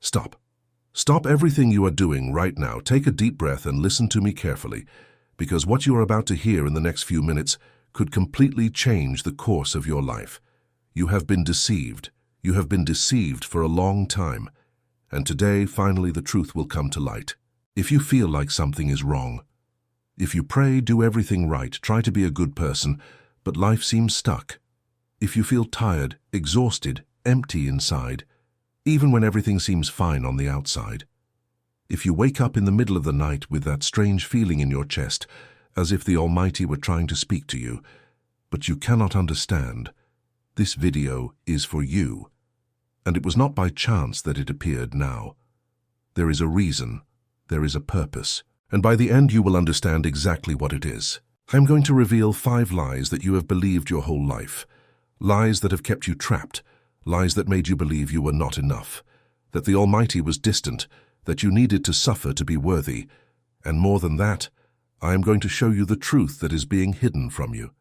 Stop. Stop everything you are doing right now. Take a deep breath and listen to me carefully, because what you are about to hear in the next few minutes could completely change the course of your life. You have been deceived. You have been deceived for a long time. And today, finally, the truth will come to light. If you feel like something is wrong, if you pray, do everything right, try to be a good person, but life seems stuck. If you feel tired, exhausted, empty inside, even when everything seems fine on the outside. If you wake up in the middle of the night with that strange feeling in your chest, as if the Almighty were trying to speak to you, but you cannot understand, this video is for you. And it was not by chance that it appeared now. There is a reason, there is a purpose, and by the end you will understand exactly what it is. I'm going to reveal 5 lies that you have believed your whole life. Lies that have kept you trapped, lies that made you believe you were not enough, that the Almighty was distant, that you needed to suffer to be worthy, and more than that, I am going to show you the truth that is being hidden from you.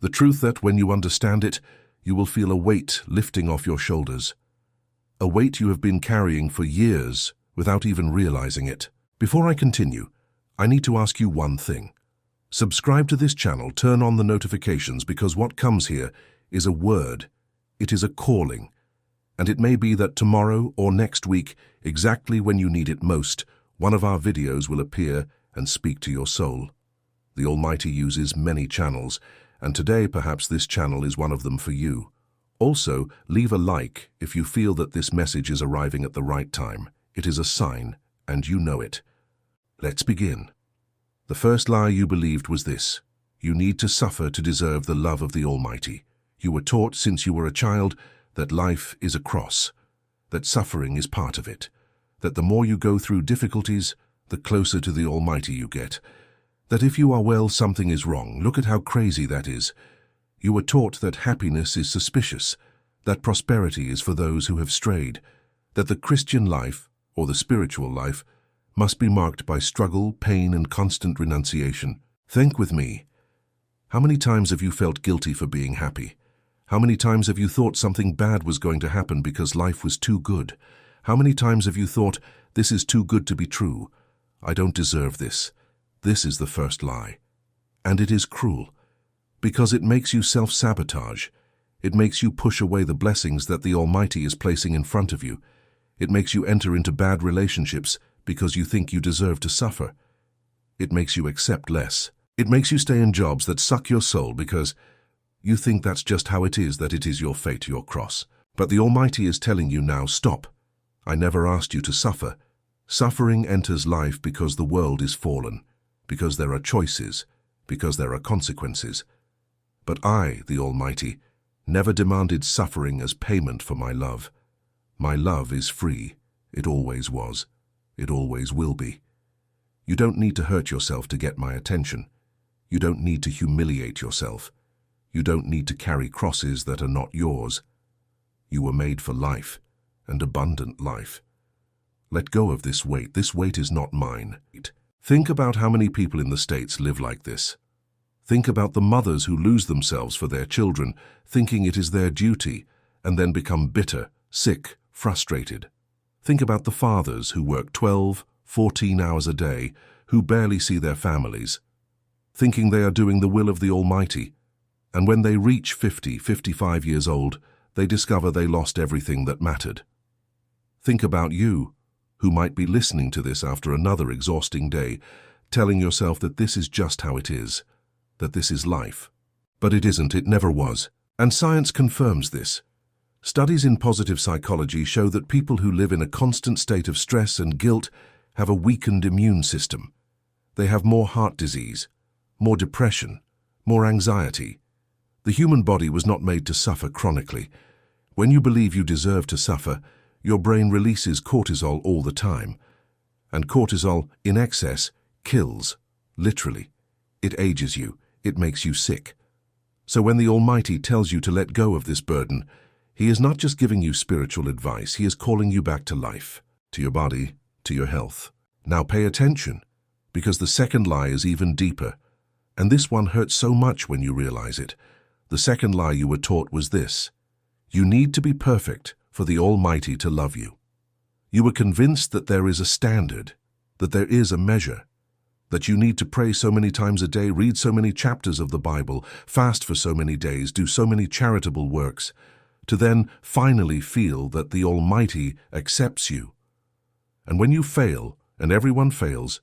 The truth that, when you understand it, you will feel a weight lifting off your shoulders. A weight you have been carrying for years without even realizing it. Before I continue, I need to ask you one thing. Subscribe to this channel, turn on the notifications, because what comes here is a word. It is a calling. And it may be that tomorrow or next week, exactly when you need it most, one of our videos will appear and speak to your soul. The Almighty uses many channels, and today perhaps this channel is one of them for you. Also, leave a like if you feel that this message is arriving at the right time. It is a sign, and you know it. Let's begin. The first lie you believed was this: you need to suffer to deserve the love of the Almighty. You were taught since you were a child that life is a cross, that suffering is part of it, that the more you go through difficulties, the closer to the Almighty you get, that if you are well, something is wrong. Look at how crazy that is. You were taught that happiness is suspicious, that prosperity is for those who have strayed, that the Christian life, or the spiritual life, must be marked by struggle, pain, and constant renunciation. Think with me. How many times have you felt guilty for being happy? How many times have you thought something bad was going to happen because life was too good? How many times have you thought, this is too good to be true? I don't deserve this. This is the first lie. And it is cruel, because it makes you self-sabotage. It makes you push away the blessings that the Almighty is placing in front of you. It makes you enter into bad relationships because you think you deserve to suffer. It makes you accept less. It makes you stay in jobs that suck your soul because you think that's just how it is, that it is your fate, your cross. But the Almighty is telling you now, stop. I never asked you to suffer. Suffering enters life because the world is fallen, because there are choices, because there are consequences. But I, the Almighty, never demanded suffering as payment for my love. My love is free. It always was. It always will be. You don't need to hurt yourself to get my attention. You don't need to humiliate yourself. You don't need to carry crosses that are not yours. You were made for life, and abundant life. Let go of this weight. This weight is not mine. Think about how many people in the States live like this. Think about the mothers who lose themselves for their children, thinking it is their duty, and then become bitter, sick, frustrated. Think about the fathers who work 12, 14 hours a day, who barely see their families, thinking they are doing the will of the Almighty, and when they reach 50, 55 years old, they discover they lost everything that mattered. Think about you, who might be listening to this after another exhausting day, telling yourself that this is just how it is, that this is life. But it isn't, it never was. And science confirms this. Studies in positive psychology show that people who live in a constant state of stress and guilt have a weakened immune system. They have more heart disease, more depression, more anxiety. The human body was not made to suffer chronically. When you believe you deserve to suffer, your brain releases cortisol all the time. And cortisol, in excess, kills, literally. It ages you, it makes you sick. So when the Almighty tells you to let go of this burden, He is not just giving you spiritual advice, He is calling you back to life, to your body, to your health. Now pay attention, because the second lie is even deeper, and this one hurts so much when you realize it. The second lie you were taught was this: you need to be perfect for the Almighty to love you. You were convinced that there is a standard, that there is a measure, that you need to pray so many times a day, read so many chapters of the Bible, fast for so many days, do so many charitable works, to then finally feel that the Almighty accepts you. And when you fail, and everyone fails,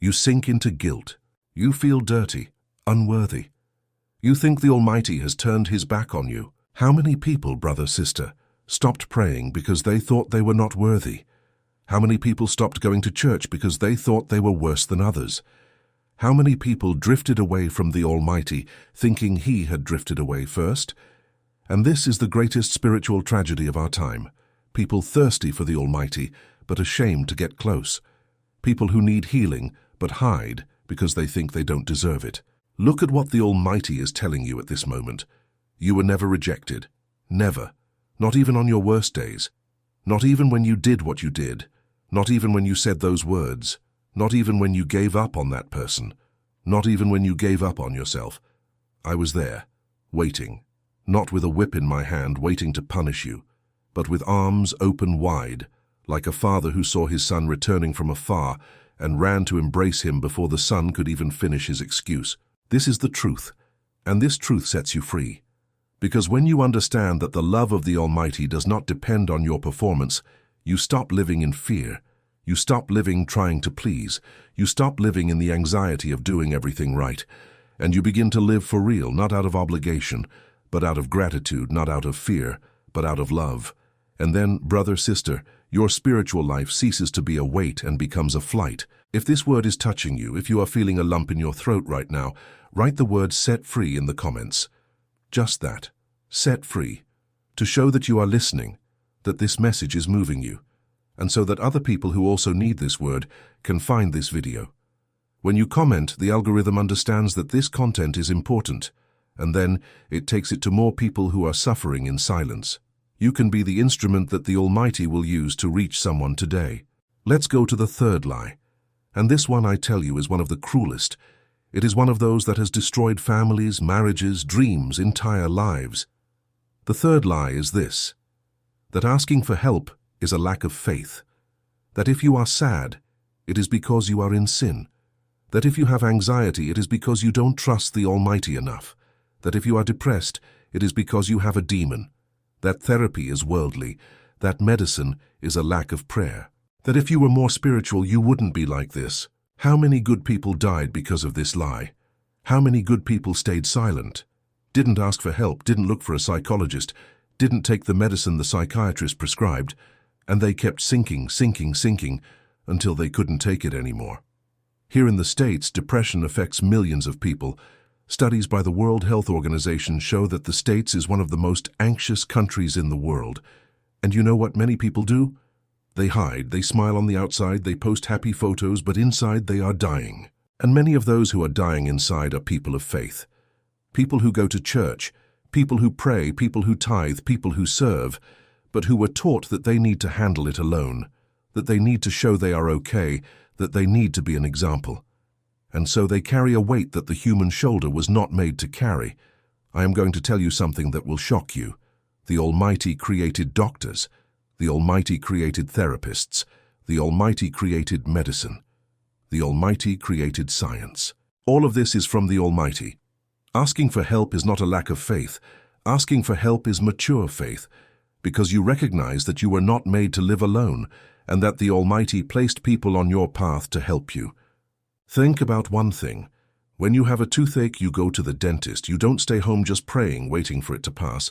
you sink into guilt. You feel dirty, unworthy. You think the Almighty has turned his back on you. How many people, brother, sister, stopped praying because they thought they were not worthy? How many people stopped going to church because they thought they were worse than others? How many people drifted away from the Almighty, thinking he had drifted away first? And this is the greatest spiritual tragedy of our time. People thirsty for the Almighty, but ashamed to get close. People who need healing, but hide because they think they don't deserve it. Look at what the Almighty is telling you at this moment. You were never rejected. Never. Not even on your worst days. Not even when you did what you did. Not even when you said those words. Not even when you gave up on that person. Not even when you gave up on yourself. I was there, waiting. Not with a whip in my hand, waiting to punish you, but with arms open wide, like a father who saw his son returning from afar and ran to embrace him before the son could even finish his excuse. This is the truth, and this truth sets you free. Because when you understand that the love of the Almighty does not depend on your performance, you stop living in fear. You stop living trying to please. You stop living in the anxiety of doing everything right. And you begin to live for real, not out of obligation, but out of gratitude, not out of fear, but out of love. And then, brother, sister, your spiritual life ceases to be a weight and becomes a flight. If this word is touching you, if you are feeling a lump in your throat right now, write the word "set free" in the comments. Just that, set free, to show that you are listening, that this message is moving you, and so that other people who also need this word can find this video. When you comment, the algorithm understands that this content is important, and then it takes it to more people who are suffering in silence. You can be the instrument that the Almighty will use to reach someone today. Let's go to the third lie. And this one, I tell you, is one of the cruelest. It is one of those that has destroyed families, marriages, dreams, entire lives. The third lie is this: that asking for help is a lack of faith. That if you are sad, it is because you are in sin. That if you have anxiety, it is because you don't trust the Almighty enough. That if you are depressed, it is because you have a demon. That therapy is worldly. That medicine is a lack of prayer. That if you were more spiritual, you wouldn't be like this. How many good people died because of this lie? How many good people stayed silent? Didn't ask for help, didn't look for a psychologist, didn't take the medicine the psychiatrist prescribed, and they kept sinking until they couldn't take it anymore. Here in the States, depression affects millions of people. Studies by the World Health Organization show that the States is one of the most anxious countries in the world. And you know what many people do? They hide, they smile on the outside, they post happy photos, but inside they are dying. And many of those who are dying inside are people of faith. People who go to church, people who pray, people who tithe, people who serve, but who were taught that they need to handle it alone, that they need to show they are okay, that they need to be an example. And so they carry a weight that the human shoulder was not made to carry. I am going to tell you something that will shock you. The Almighty created doctors. The Almighty created therapists. The Almighty created medicine. The Almighty created science. All of this is from the Almighty. Asking for help is not a lack of faith. Asking for help is mature faith, because you recognize that you were not made to live alone, and that the Almighty placed people on your path to help you. Think about one thing. When you have a toothache, you go to the dentist. You don't stay home just praying, waiting for it to pass.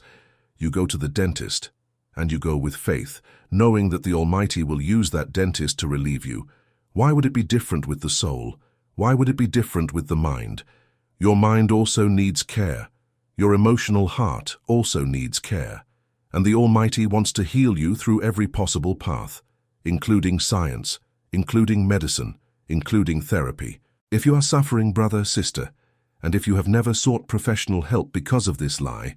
You go to the dentist, and you go with faith, knowing that the Almighty will use that dentist to relieve you. Why would it be different with the soul? Why would it be different with the mind? Your mind also needs care. Your emotional heart also needs care. And the Almighty wants to heal you through every possible path, including science, including medicine, including therapy. If you are suffering, brother, sister, and if you have never sought professional help because of this lie,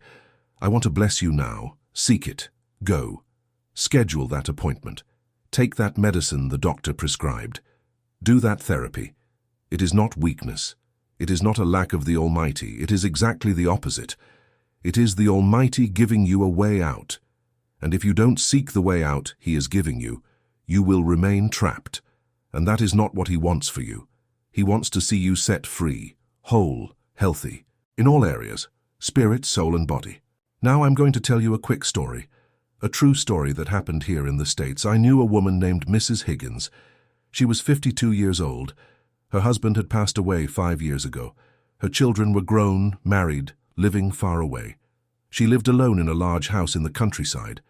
I want to bless you now. Seek it. Go. Schedule that appointment. Take that medicine the doctor prescribed. Do that therapy. It is not weakness. It is not a lack of the Almighty. It is exactly the opposite. It is the Almighty giving you a way out. And if you don't seek the way out He is giving you, you will remain trapped. And that is not what he wants for you. He wants to see you set free, whole, healthy, in all areas, spirit, soul, and body. Now I'm going to tell you a quick story, a true story that happened here in the States. I knew a woman named Mrs. Higgins. She was 52 years old. Her husband had passed away 5 years ago. Her children were grown, married, living far away. She lived alone in a large house in the countryside.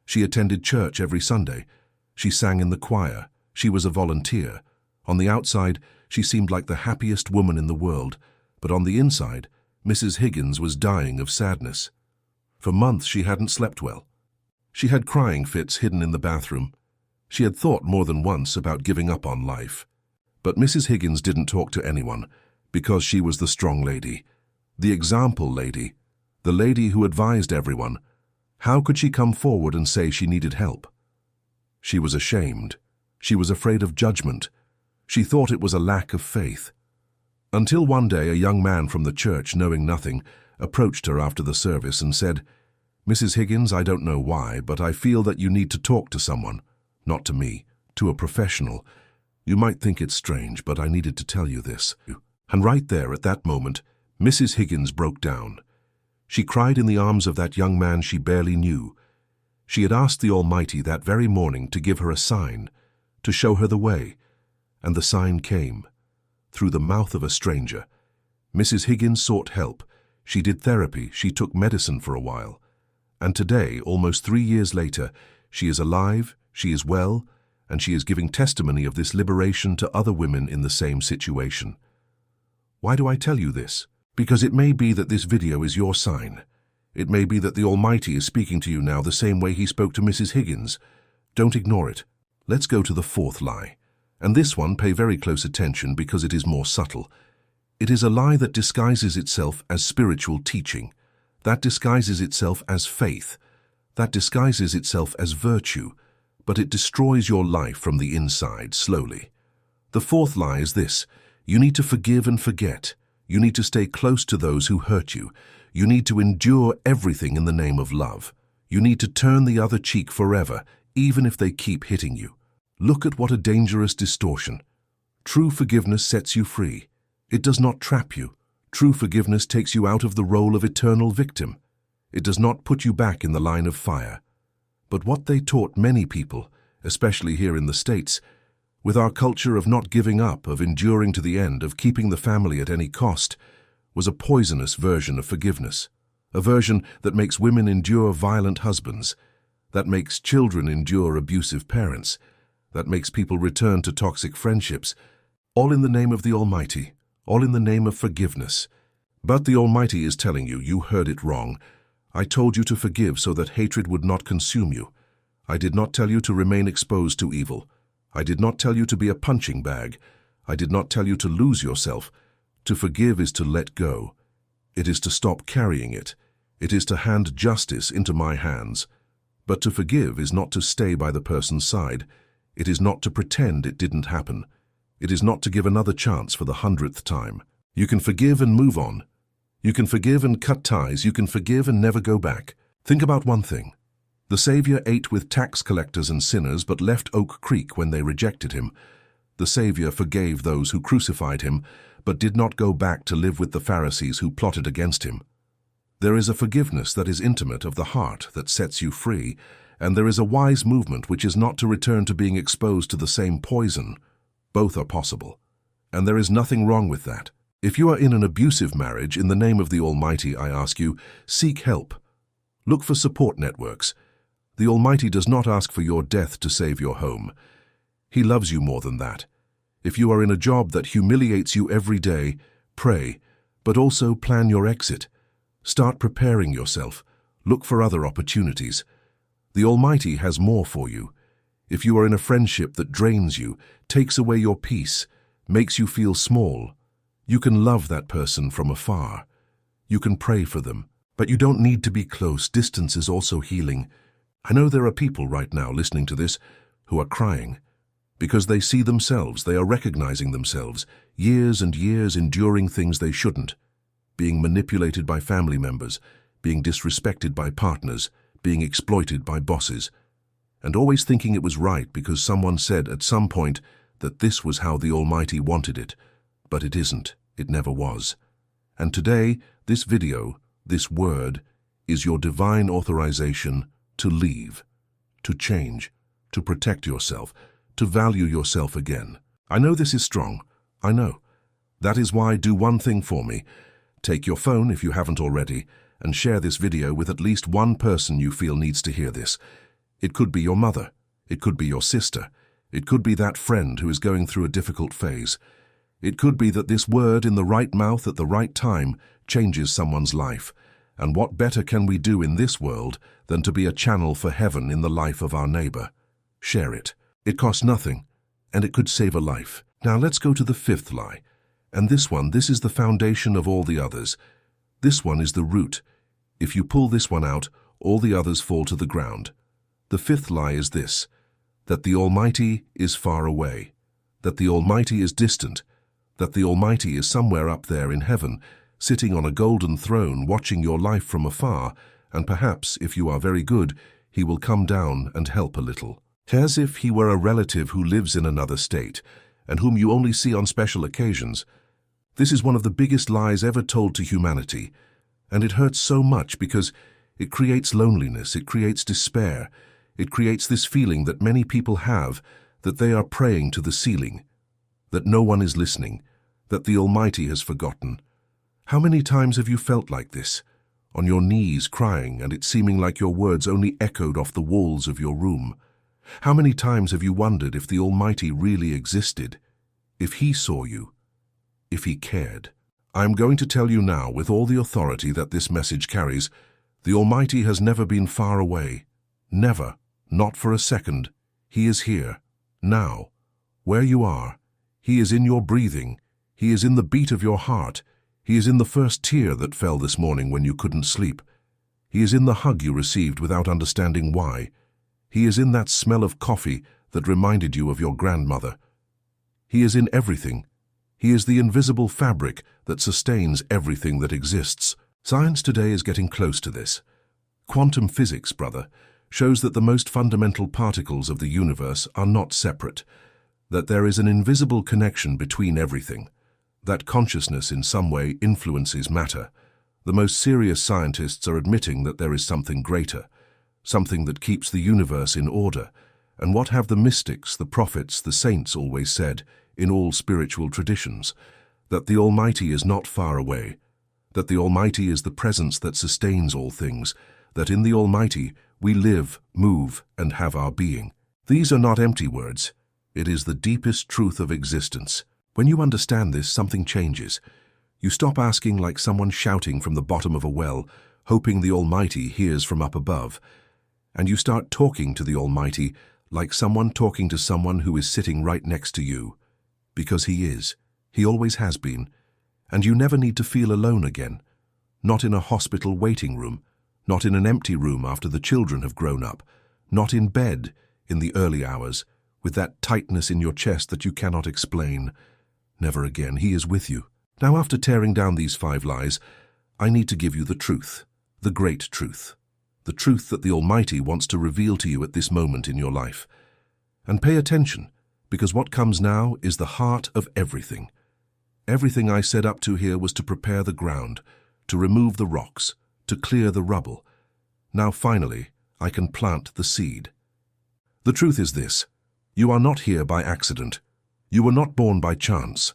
She attended church every Sunday. She sang in the choir. She was a volunteer. On the outside, she seemed like the happiest woman in the world, but on the inside, Mrs. Higgins was dying of sadness. For months she hadn't slept well. She had crying fits hidden in the bathroom. She had thought more than once about giving up on life. But Mrs. Higgins didn't talk to anyone, because she was the strong lady, the example lady, the lady who advised everyone. How could she come forward and say she needed help? She was ashamed. She was afraid of judgment. She thought it was a lack of faith. Until one day a young man from the church, knowing nothing, approached her after the service and said, "Mrs. Higgins, I don't know why, but I feel that you need to talk to someone. Not to me, to a professional. You might think it's strange, but I needed to tell you this." And right there, at that moment, Mrs. Higgins broke down. She cried in the arms of that young man she barely knew. She had asked the Almighty that very morning to give her a sign, to show her the way, and the sign came. Through the mouth of a stranger. Mrs. Higgins sought help. She did therapy, she took medicine for a while. And today, almost 3 years later, she is alive, she is well, and she is giving testimony of this liberation to other women in the same situation. Why do I tell you this? Because it may be that this video is your sign. It may be that the Almighty is speaking to you now the same way he spoke to Mrs. Higgins. Don't ignore it. Let's go to the fourth lie. And this one, pay very close attention because it is more subtle. It is a lie that disguises itself as spiritual teaching, that disguises itself as faith, that disguises itself as virtue, but it destroys your life from the inside slowly. The fourth lie is this: you need to forgive and forget. You need to stay close to those who hurt you. You need to endure everything in the name of love. You need to turn the other cheek forever, even if they keep hitting you. Look at what a dangerous distortion. True forgiveness sets you free. It does not trap you. True forgiveness takes you out of the role of eternal victim. It does not put you back in the line of fire. But what they taught many people, especially here in the States, with our culture of not giving up, of enduring to the end, of keeping the family at any cost, was a poisonous version of forgiveness, a version that makes women endure violent husbands, that makes children endure abusive parents, that makes people return to toxic friendships, all in the name of the Almighty, all in the name of forgiveness. But the Almighty is telling you, you heard it wrong. I told you to forgive so that hatred would not consume you. I did not tell you to remain exposed to evil. I did not tell you to be a punching bag. I did not tell you to lose yourself. To forgive is to let go. It is to stop carrying it. It is to hand justice into my hands. But to forgive is not to stay by the person's side. It is not to pretend it didn't happen. It is not to give another chance for the 100th time. You can forgive and move on. You can forgive and cut ties. You can forgive and never go back. Think about one thing. The Savior ate with tax collectors and sinners, but left Oak Creek when they rejected him. The Savior forgave those who crucified him, but did not go back to live with the Pharisees who plotted against him. There is a forgiveness that is intimate of the heart that sets you free, and there is a wise movement which is not to return to being exposed to the same poison. Both are possible, and there is nothing wrong with that. If you are in an abusive marriage, in the name of the Almighty, I ask you, seek help. Look for support networks. The Almighty does not ask for your death to save your home. He loves you more than that. If you are in a job that humiliates you every day, pray, but also plan your exit. Start preparing yourself. Look for other opportunities. The Almighty has more for you. If you are in a friendship that drains you, takes away your peace, makes you feel small, you can love that person from afar. You can pray for them, but you don't need to be close. Distance is also healing. I know there are people right now listening to this who are crying because they see themselves, they are recognizing themselves, years and years enduring things they shouldn't, being manipulated by family members, being disrespected by partners, being exploited by bosses. and always thinking it was right because someone said at some point that this was how the Almighty wanted it. But it isn't. It never was. And today, this video, this word, is your divine authorization to leave, to change, to protect yourself, to value yourself again. I know this is strong. I know. That is why do one thing for me. Take your phone, if you haven't already, and share this video with at least one person you feel needs to hear this. It could be your mother. It could be your sister. It could be that friend who is going through a difficult phase. It could be that this word in the right mouth at the right time changes someone's life. And what better can we do in this world than to be a channel for heaven in the life of our neighbor? Share it. It costs nothing, and it could save a life. Now let's go to the fifth lie. And this is the foundation of all the others. This one is the root. If you pull this one out, all the others fall to the ground. The fifth lie is this, that the Almighty is far away, that the Almighty is distant, that the Almighty is somewhere up there in heaven, sitting on a golden throne watching your life from afar, and perhaps, if you are very good, he will come down and help a little. As if he were a relative who lives in another state, and whom you only see on special occasions. This is one of the biggest lies ever told to humanity, and it hurts so much because it creates loneliness, it creates despair, it creates this feeling that many people have that they are praying to the ceiling, that no one is listening, that the Almighty has forgotten. How many times have you felt like this, on your knees crying and it seeming like your words only echoed off the walls of your room? How many times have you wondered if the Almighty really existed, if he saw you, if he cared? I am going to tell you now, with all the authority that this message carries, the Almighty has never been far away. Never, not for a second. He is here, now, where you are. He is in your breathing. He is in the beat of your heart. He is in the first tear that fell this morning when you couldn't sleep. He is in the hug you received without understanding why. He is in that smell of coffee that reminded you of your grandmother. He is in everything. He is the invisible fabric that sustains everything that exists. Science today is getting close to this. Quantum physics, brother, shows that the most fundamental particles of the universe are not separate, that there is an invisible connection between everything, that consciousness in some way influences matter. The most serious scientists are admitting that there is something greater, something that keeps the universe in order. And what have the mystics, the prophets, the saints always said in all spiritual traditions? That the Almighty is not far away, that the Almighty is the presence that sustains all things, that in the Almighty we live, move, and have our being. These are not empty words. It is the deepest truth of existence. When you understand this, something changes. You stop asking like someone shouting from the bottom of a well, hoping the Almighty hears from up above. And you start talking to the Almighty like someone talking to someone who is sitting right next to you. Because he is. He always has been. And you never need to feel alone again. Not in a hospital waiting room. Not in an empty room after the children have grown up. Not in bed in the early hours, with that tightness in your chest that you cannot explain. Never again. He is with you. Now, after tearing down these 5 lies, I need to give you the truth, the great truth. The truth that the Almighty wants to reveal to you at this moment in your life. And pay attention, because what comes now is the heart of everything. Everything I said up to here was to prepare the ground, to remove the rocks, to clear the rubble. Now finally, I can plant the seed. The truth is this: you are not here by accident. You were not born by chance.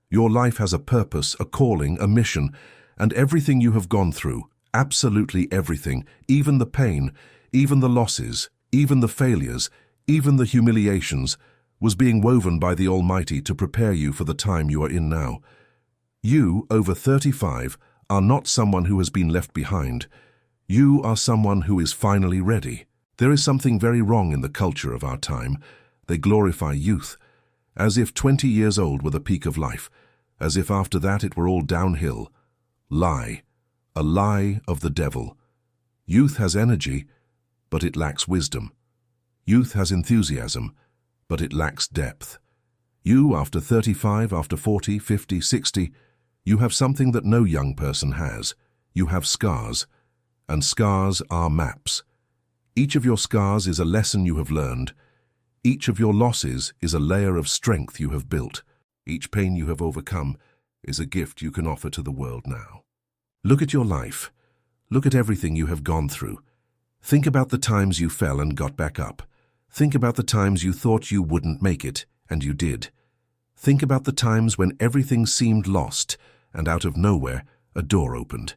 Your life has a purpose, a calling, a mission, and everything you have gone through, absolutely everything, even the pain, even the losses, even the failures, even the humiliations, was being woven by the Almighty to prepare you for the time you are in now. You, over 35, are not someone who has been left behind. You are someone who is finally ready. There is something very wrong in the culture of our time. They glorify youth, as if 20 years old were the peak of life, as if after that it were all downhill. Lie. A lie of the devil. Youth has energy, but it lacks wisdom. Youth has enthusiasm, but it lacks depth. You, after 35, after 40, 50, 60, you have something that no young person has. You have scars, and scars are maps. Each of your scars is a lesson you have learned. Each of your losses is a layer of strength you have built. Each pain you have overcome is a gift you can offer to the world now. Look at your life. Look at everything you have gone through. Think about the times you fell and got back up. Think about the times you thought you wouldn't make it, and you did. Think about the times when everything seemed lost, and out of nowhere, a door opened.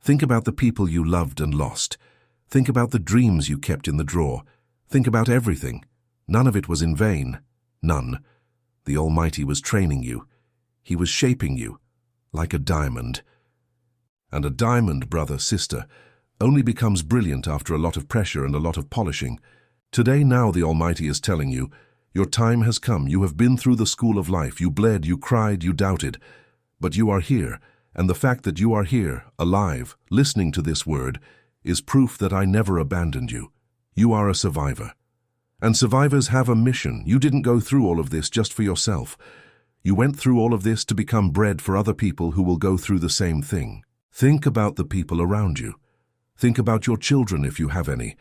Think about the people you loved and lost. Think about the dreams you kept in the drawer. Think about everything. None of it was in vain. None. The Almighty was training you. He was shaping you, like a diamond. And a diamond, brother, sister, only becomes brilliant after a lot of pressure and a lot of polishing. Today now the Almighty is telling you, your time has come. You have been through the school of life. You bled, you cried, you doubted. But you are here, and the fact that you are here, alive, listening to this word, is proof that I never abandoned you. You are a survivor. And survivors have a mission. You didn't go through all of this just for yourself. You went through all of this to become bread for other people who will go through the same thing. Think about the people around you. Think about your children if you have any.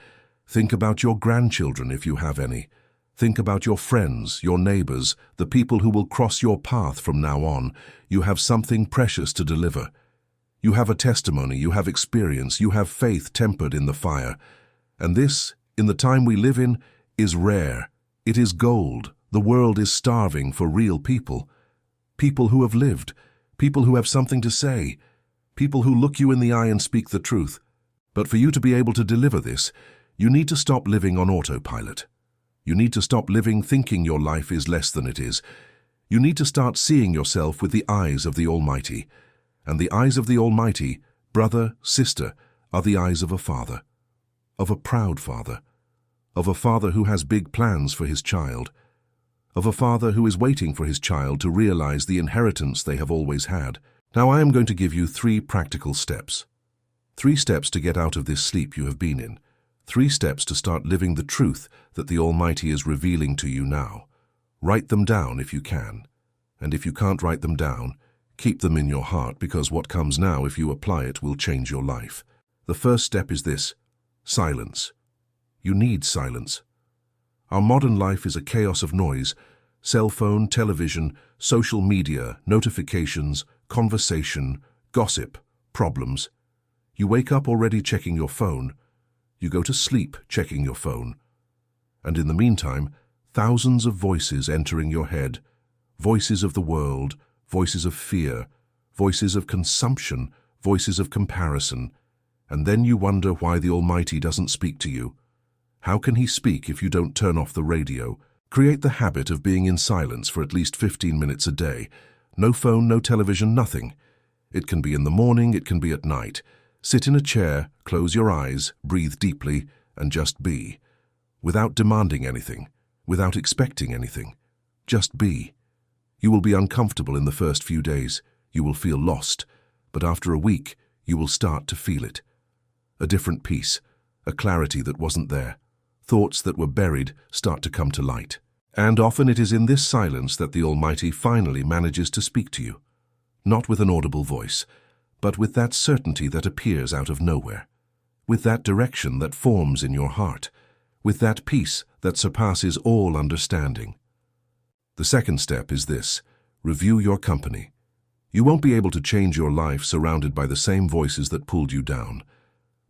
Think about your grandchildren if you have any. Think about your friends, your neighbors, the people who will cross your path from now on. You have something precious to deliver. You have a testimony, you have experience, you have faith tempered in the fire. And this, in the time we live in, is rare. It is gold. The world is starving for real people. People who have lived. People who have something to say. People who look you in the eye and speak the truth. But for you to be able to deliver this, you need to stop living on autopilot. You need to stop living thinking your life is less than it is. You need to start seeing yourself with the eyes of the Almighty. And the eyes of the Almighty, brother, sister, are the eyes of a father. Of a proud father. Of a father who has big plans for his child. Of a father who is waiting for his child to realize the inheritance they have always had. Now I am going to give you 3 practical steps. 3 steps to get out of this sleep you have been in. 3 steps to start living the truth that the Almighty is revealing to you now. Write them down if you can. And if you can't write them down, keep them in your heart, because what comes now, if you apply it, will change your life. The first step is this: silence. You need silence. Our modern life is a chaos of noise. Cell phone, television, social media, notifications, conversation, gossip, problems. You wake up already checking your phone. You go to sleep checking your phone. And in the meantime, thousands of voices entering your head. Voices of the world, voices of fear, voices of consumption, voices of comparison. And then you wonder why the Almighty doesn't speak to you. How can He speak if you don't turn off the radio? Create the habit of being in silence for at least 15 minutes a day. No phone, no television, nothing. It can be in the morning, it can be at night. Sit in a chair, close your eyes, breathe deeply, and just be. Without demanding anything, without expecting anything. Just be. You will be uncomfortable in the first few days. You will feel lost. But after a week, you will start to feel it. A different peace, a clarity that wasn't there. Thoughts that were buried start to come to light. And often it is in this silence that the Almighty finally manages to speak to you. Not with an audible voice, but with that certainty that appears out of nowhere. With that direction that forms in your heart. With that peace that surpasses all understanding. The second step is this: review your company. You won't be able to change your life surrounded by the same voices that pulled you down.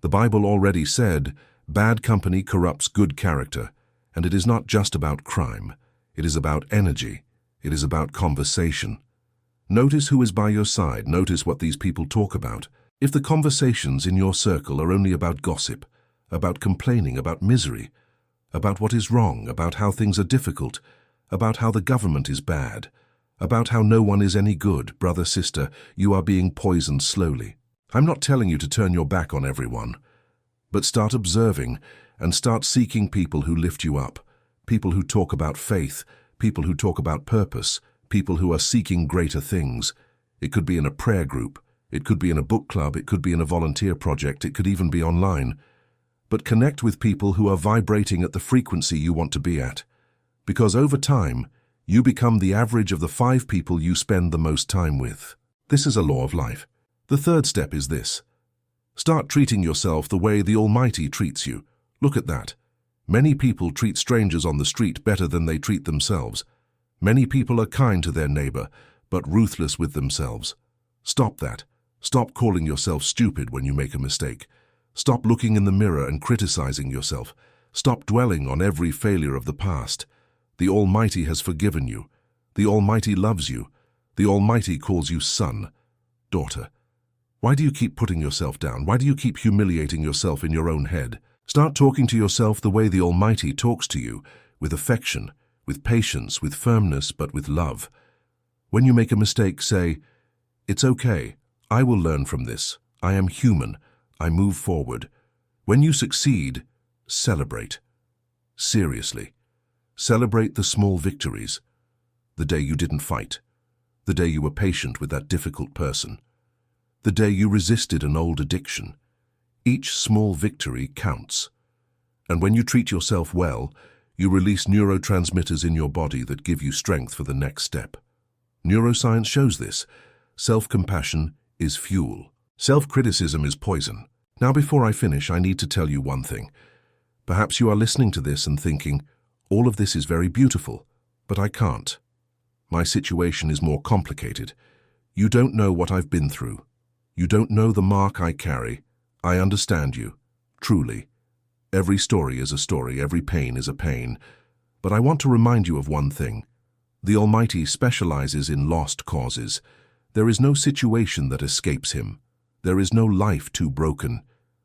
The Bible already said, bad company corrupts good character, and it is not just about crime. It is about energy. It is about conversation. Notice who is by your side. Notice what these people talk about. If the conversations in your circle are only about gossip, about complaining, about misery, about what is wrong, about how things are difficult, about how the government is bad, about how no one is any good, brother, sister, you are being poisoned slowly. I'm not telling you to turn your back on everyone, but start observing and start seeking people who lift you up, people who talk about faith, people who talk about purpose, people who are seeking greater things. It could be in a prayer group, it could be in a book club, it could be in a volunteer project, it could even be online. But connect with people who are vibrating at the frequency you want to be at, because over time, you become the average of the 5 people you spend the most time with. This is a law of life. The third step is this: start treating yourself the way the Almighty treats you, Look at that. Many people treat strangers on the street better than they treat themselves. Many people are kind to their neighbor, but ruthless with themselves. Stop that. Stop calling yourself stupid when you make a mistake. Stop looking in the mirror and criticizing yourself. Stop dwelling on every failure of the past. The Almighty has forgiven you. The Almighty loves you. The Almighty calls you son, daughter. Why do you keep putting yourself down? Why do you keep humiliating yourself in your own head? Start talking to yourself the way the Almighty talks to you, with affection, with patience, with firmness, but with love. When you make a mistake, say, "It's okay. I will learn from this. I am human. I move forward." When you succeed, celebrate. Seriously. Celebrate the small victories. The day you didn't fight. The day you were patient with that difficult person. The day you resisted an old addiction. Each small victory counts. And when you treat yourself well, you release neurotransmitters in your body that give you strength for the next step. Neuroscience shows this. Self-compassion is fuel. Self-criticism is poison. Now, before I finish, I need to tell you one thing. Perhaps you are listening to this and thinking, all of this is very beautiful, but I can't. My situation is more complicated. You don't know what I've been through. You don't know the mark I carry. I understand you, truly. Every story is a story, every pain is a pain. But I want to remind you of one thing. The Almighty specializes in lost causes. There is no situation that escapes him. There is no life too broken.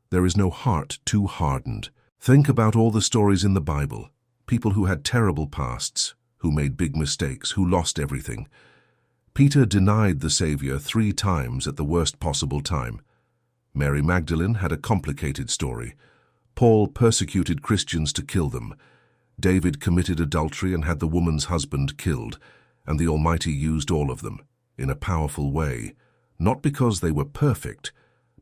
There is no heart too hardened. Think about all the stories in the Bible. People who had terrible pasts, who made big mistakes, who lost everything. Peter denied the Savior 3 times at the worst possible time. Mary Magdalene had a complicated story. Paul persecuted Christians to kill them. David committed adultery and had the woman's husband killed, and the Almighty used all of them, in a powerful way, not because they were perfect,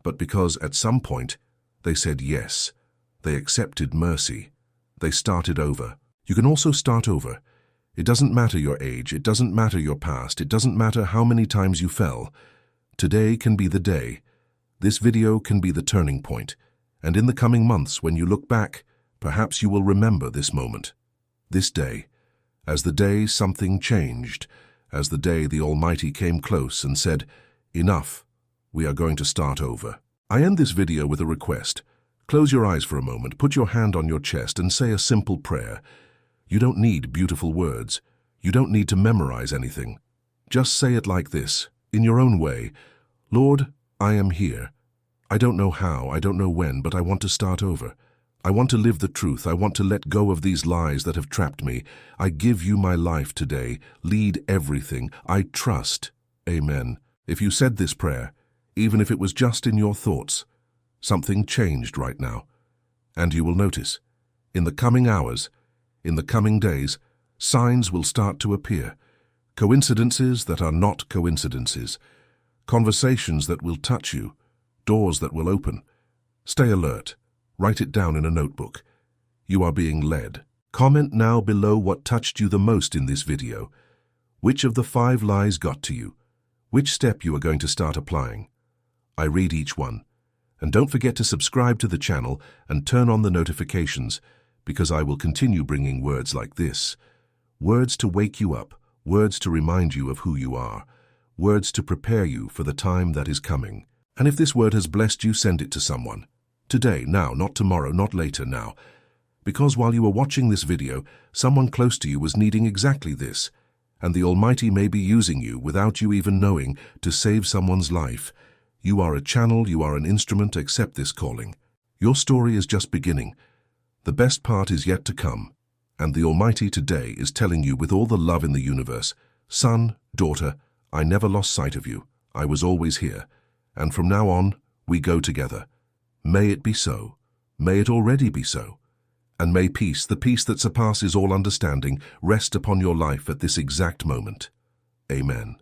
but because at some point they said yes. They accepted mercy. They started over. You can also start over. It doesn't matter your age, it doesn't matter your past, it doesn't matter how many times you fell. Today can be the day. This video can be the turning point, and in the coming months when you look back, perhaps you will remember this moment, this day, as the day something changed, as the day the Almighty came close and said, "Enough, we are going to start over." I end this video with a request. Close your eyes for a moment, put your hand on your chest and say a simple prayer. You don't need beautiful words. You don't need to memorize anything. Just say it like this, in your own way. Lord, I am here. I don't know how, I don't know when, but I want to start over. I want to live the truth. I want to let go of these lies that have trapped me. I give you my life today. Lead everything. I trust. Amen. If you said this prayer, even if it was just in your thoughts, something changed right now. And you will notice, in the coming hours, in the coming days, signs will start to appear. Coincidences that are not coincidences. Conversations that will touch you. Doors that will open. Stay alert. Write it down in a notebook. You are being led. Comment now below what touched you the most in this video. Which of the 5 lies got to you? Which step you are going to start applying? I read each one. And don't forget to subscribe to the channel and turn on the notifications, because I will continue bringing words like this. Words to wake you up, words to remind you of who you are, words to prepare you for the time that is coming. And if this word has blessed you, send it to someone. Today, now, not tomorrow, not later, now. Because while you were watching this video, someone close to you was needing exactly this, and the Almighty may be using you without you even knowing to save someone's life. You are a channel, you are an instrument. Accept this calling. Your story is just beginning. The best part is yet to come, and the Almighty today is telling you with all the love in the universe, son, daughter, I never lost sight of you. I was always here, and from now on, we go together. May it be so. May it already be so. And may peace, the peace that surpasses all understanding, rest upon your life at this exact moment. Amen.